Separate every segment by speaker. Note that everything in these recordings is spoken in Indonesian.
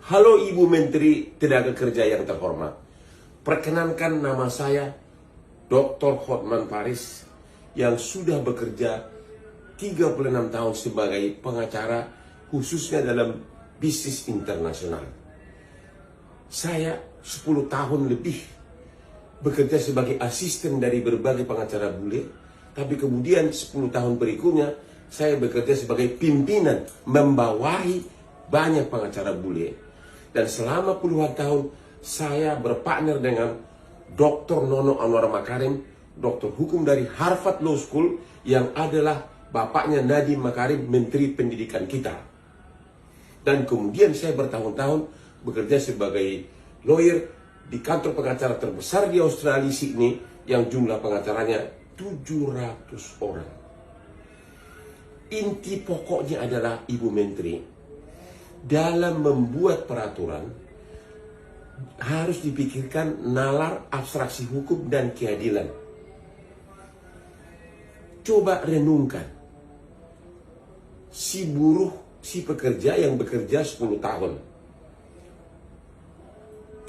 Speaker 1: Halo Ibu Menteri Tenaga Kerja yang terhormat. Perkenankan nama saya Dr. Hotman Paris yang sudah bekerja 36 tahun sebagai pengacara khususnya dalam bisnis internasional. Saya 10 tahun lebih bekerja sebagai asisten dari berbagai pengacara bule, tapi kemudian 10 tahun berikutnya saya bekerja sebagai pimpinan membawahi banyak pengacara bule. Dan selama puluhan tahun saya berpartner dengan Dr. Nono Anwar Makarim, doktor hukum dari Harvard Law School yang adalah bapaknya Nadiem Makarim, Menteri Pendidikan kita. Dan kemudian saya bertahun-tahun bekerja sebagai lawyer di kantor pengacara terbesar di Australia, Sydney, yang jumlah pengacaranya 700 orang. Inti pokoknya adalah Ibu Menteri, dalam membuat peraturan harus dipikirkan nalar abstraksi hukum dan keadilan. Coba renungkan, si buruh, si pekerja yang bekerja 10 tahun,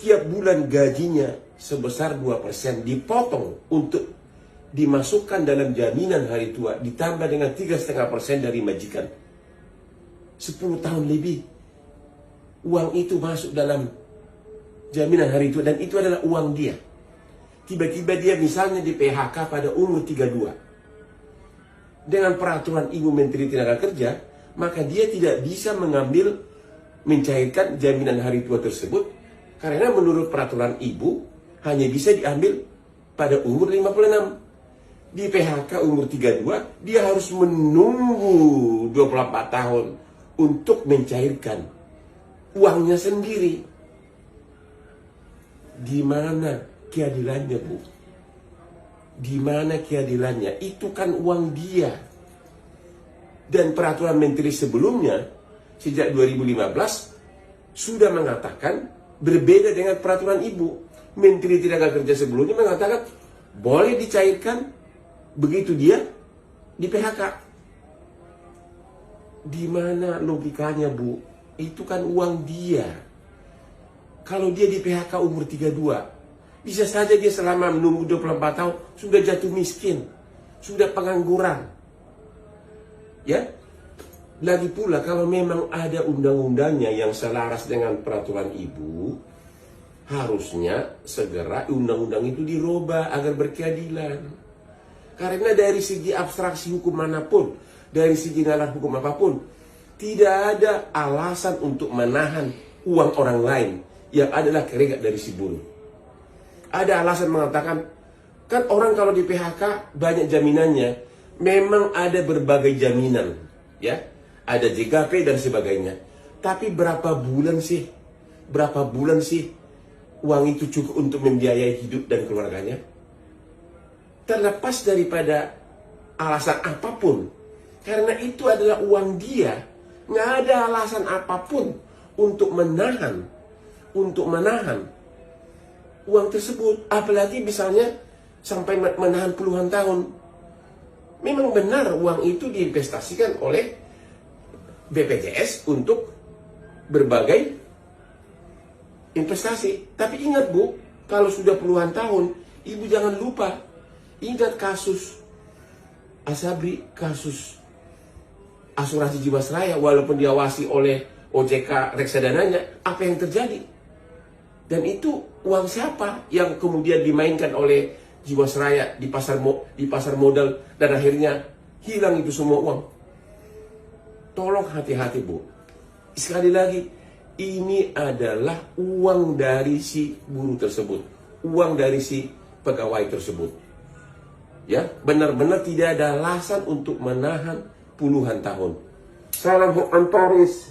Speaker 1: tiap bulan gajinya sebesar 2% dipotong untuk dimasukkan dalam jaminan hari tua, ditambah dengan 3,5% dari majikan. 10 tahun lebih uang itu masuk dalam jaminan hari tua, dan itu adalah uang dia. Tiba-tiba dia misalnya di PHK pada umur 32. Dengan peraturan Ibu Menteri Tenaga Kerja, maka dia tidak bisa mencairkan jaminan hari tua tersebut, karena menurut peraturan Ibu hanya bisa diambil pada umur 56. Di PHK umur 32, dia harus menunggu 24 tahun untuk mencairkan uangnya sendiri. Di mana keadilannya, Bu? Di mana keadilannya? Itu kan uang dia. Dan peraturan menteri sebelumnya sejak 2015 sudah mengatakan berbeda dengan peraturan Ibu. Menteri Tenaga Kerja sebelumnya mengatakan boleh dicairkan begitu dia di PHK. Di mana logikanya, Bu? Itu kan uang dia. Kalau dia di PHK umur 32, bisa saja dia selama menunggu 24 tahun sudah jatuh miskin, sudah pengangguran. Ya, lagi pula kalau memang ada undang-undangnya yang selaras dengan peraturan Ibu, harusnya segera undang-undang itu dirubah agar berkeadilan. Karena dari segi abstraksi hukum manapun, dari segi nalar hukum apapun, tidak ada alasan untuk menahan uang orang lain yang adalah keringat dari si buruh. Ada alasan mengatakan, kan orang kalau di PHK banyak jaminannya. Memang ada berbagai jaminan, ya, ada JKP dan sebagainya. Tapi berapa bulan sih uang itu cukup untuk membiayai hidup dan keluarganya? Terlepas daripada alasan apapun, karena itu adalah uang dia. Nggak ada alasan apapun untuk menahan uang tersebut. Apalagi misalnya sampai menahan puluhan tahun. Memang benar uang itu diinvestasikan oleh BPJS untuk berbagai investasi. Tapi ingat, Bu, kalau sudah puluhan tahun, Ibu jangan lupa. Ingat kasus Asabri, kasus asuransi Jiwasraya, walaupun diawasi oleh OJK reksadananya, apa yang terjadi? Dan itu uang siapa yang kemudian dimainkan oleh Jiwasraya di pasar modal, dan akhirnya hilang itu semua uang. Tolong hati-hati, Bu. Sekali lagi, ini adalah uang dari si buruh tersebut, uang dari si pegawai tersebut. Ya, benar-benar tidak ada alasan untuk menahan puluhan tahun. Salam Hotman Paris.